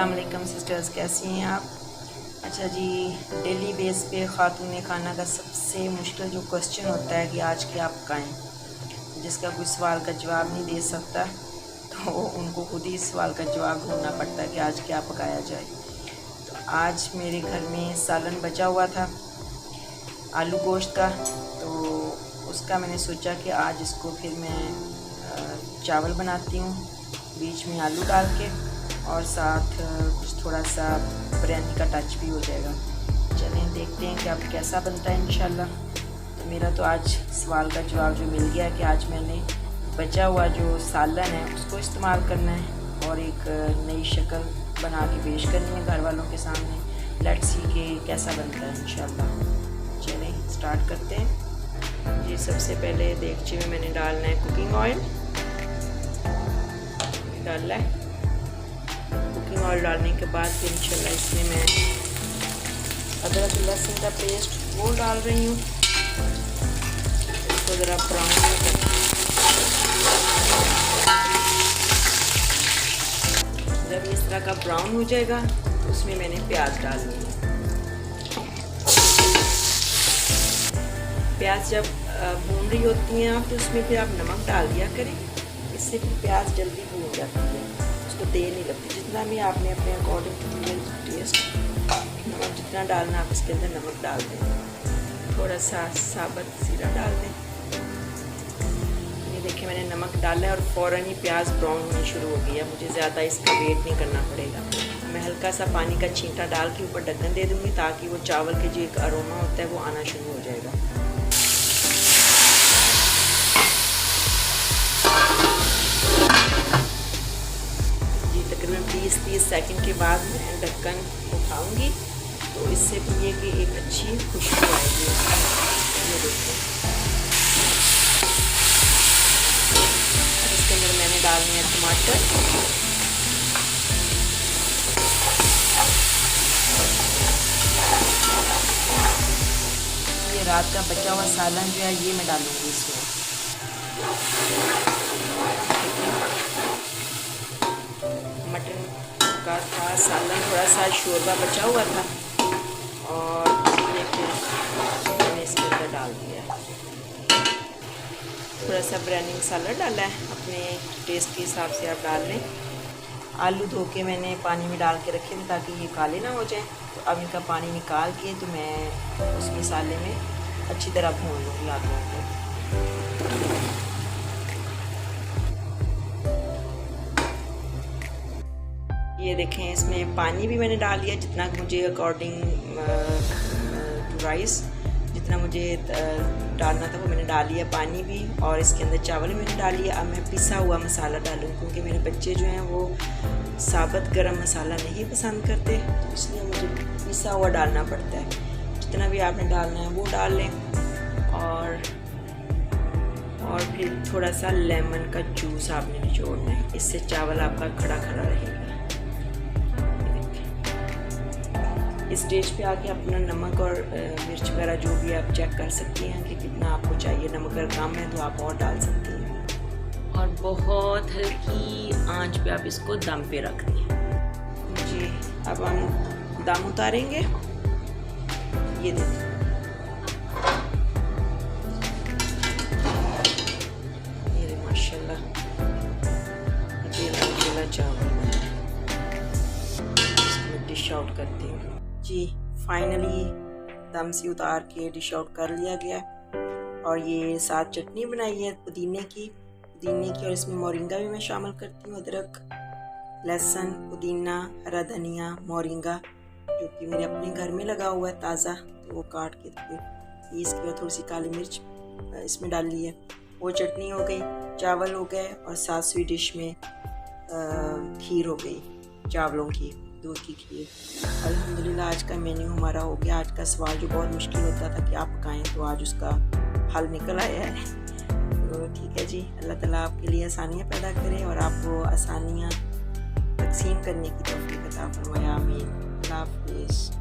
अस्सलाम वालेकुम सिस्टर्स, कैसी हैं आप? अच्छा जी, डेली बेस पे ख़ातून खाना का सबसे मुश्किल जो क्वेश्चन होता है कि आज क्या पकाएं, जिसका कोई सवाल का जवाब नहीं दे सकता, तो उनको खुद ही सवाल का जवाब ढूंढना पड़ता है कि आज क्या पकाया जाए। तो आज मेरे घर में सालन बचा हुआ था आलू गोश्त का, तो उसका मैंने सोचा कि आज इसको फिर मैं चावल बनाती हूँ, बीच में आलू डाल के, और साथ कुछ थोड़ा सा बिरयानी का टच भी हो जाएगा। चलें देखते हैं कि अब कैसा बनता है इंशाल्लाह। तो मेरा तो आज सवाल का जवाब जो मिल गया कि आज मैंने बचा हुआ जो सालन है उसको इस्तेमाल करना है और एक नई शक्ल बना के पेश करनी है घर वालों के सामने। लेट्स सी कि कैसा बनता है इंशाल्लाह। चलें स्टार्ट करते हैं जी। सबसे पहले देगचे में मैंने डालना है कुकिंग ऑयल, डालना है। कुकिंग ऑयल डालने के बाद फिर इंशाल्लाह इसमें मैं अदरक लहसुन का पेस्ट वो डाल रही हूँ। इसको ज़रा ब्राउन जब इस तरह का ब्राउन हो जाएगा तो उसमें मैंने प्याज डालनी है। प्याज जब भून रही होती हैं आप तो उसमें फिर आप नमक डाल दिया करें, इससे फिर प्याज जल्दी भून जाती है, उसको देर नहीं लगती। जितना भी आपने अपने अकॉर्डिंग टू टेस्ट नमक जितना डालना आप इसके अंदर नमक डाल दें। थोड़ा सा साबुत जीरा डाल दें। ये देखिए मैंने नमक डाला है और फ़ौरन ही प्याज ब्राउन होनी शुरू हो गई है। मुझे ज़्यादा इसका वेट नहीं करना पड़ेगा। मैं हल्का सा पानी का छींटा डाल के ऊपर ढक्कन दे दूँगी ताकि वो चावल के जो एक अरोमा होता है वो आना शुरू हो जाएगा। तकरीबन 20-30 सेकंड के बाद मैं ढक्कन उठाऊंगी तो इससे भी ये कि एक अच्छी खुशबू आएगी। ये देखो इसके अंदर मैंने डालने हैं टमाटर, ये रात का बचा हुआ सालन जो है ये मैं डालूंगी इसमें। मटन का था सालन, थोड़ा सा शोरबा बचा हुआ था और ये फिर मैंने इसके अंदर डाल दिया। थोड़ा सा बिरयानी मसाला डाला है, अपने टेस्ट के हिसाब से आप डाल लें। आलू धो के मैंने पानी में डाल के रखे थे ताकि ये काले ना हो जाए। तो अब इनका पानी निकाल के तो मैं उस मसाले में अच्छी तरह भून लूँगी आलूओं को। ये देखें इसमें पानी भी मैंने डाल दिया जितना मुझे अकॉर्डिंग टू राइस, जितना मुझे डालना था वो मैंने डाल लिया पानी भी, और इसके अंदर चावल भी मैंने डाल लिया। अब मैं पिसा हुआ मसाला डालूँ क्योंकि मेरे बच्चे जो हैं वो साबुत गरम मसाला नहीं पसंद करते, तो इसलिए मुझे पिसा हुआ डालना पड़ता है। जितना भी आपने डालना है वो डाल लें, और फिर थोड़ा सा लेमन का जूस आपने निचोड़ना है, इससे चावल आपका खड़ा खड़ा रहेगा। इस स्टेज पे आके अपना नमक और मिर्च वगैरह जो भी आप चेक कर सकती हैं कि कितना आपको चाहिए। नमक अगर कम है तो आप और डाल सकती हैं, और बहुत हल्की आंच पे आप इसको दम पे रख दें जी। अब हम दम उतारेंगे। ये देखिए ये माशाल्लाह अकेला चावल इसको डिश आउट करती हूँ जी। फाइनली दम से उतार के डिश आउट कर लिया गया, और ये साथ चटनी बनाई है पुदीने की, और इसमें मोरिंगा भी मैं शामिल करती हूँ। अदरक, लहसुन, पुदीना, हरा धनिया, मोरिंगा जो कि मेरे अपने घर में लगा हुआ है ताज़ा, तो वो काट के पीस के थोड़ी सी काली मिर्च इसमें डाल ली है। वो चटनी हो गई, चावल हो गए, और साथ स्वीट डिश में खीर हो गई, चावलों की, दूध की खीर। अल्हम्दुलिल्लाह आज का मेन्यू हमारा हो गया। आज का सवाल जो बहुत मुश्किल होता था कि आप पकाएं, तो आज उसका हल निकल आया है। तो ठीक है जी, अल्लाह ताला आपके लिए आसानियाँ पैदा करें और आपको आसानियाँ तकसीम करने की तौफीक अता फरमाए। आमीन। अल्लाह हाफ़िज़।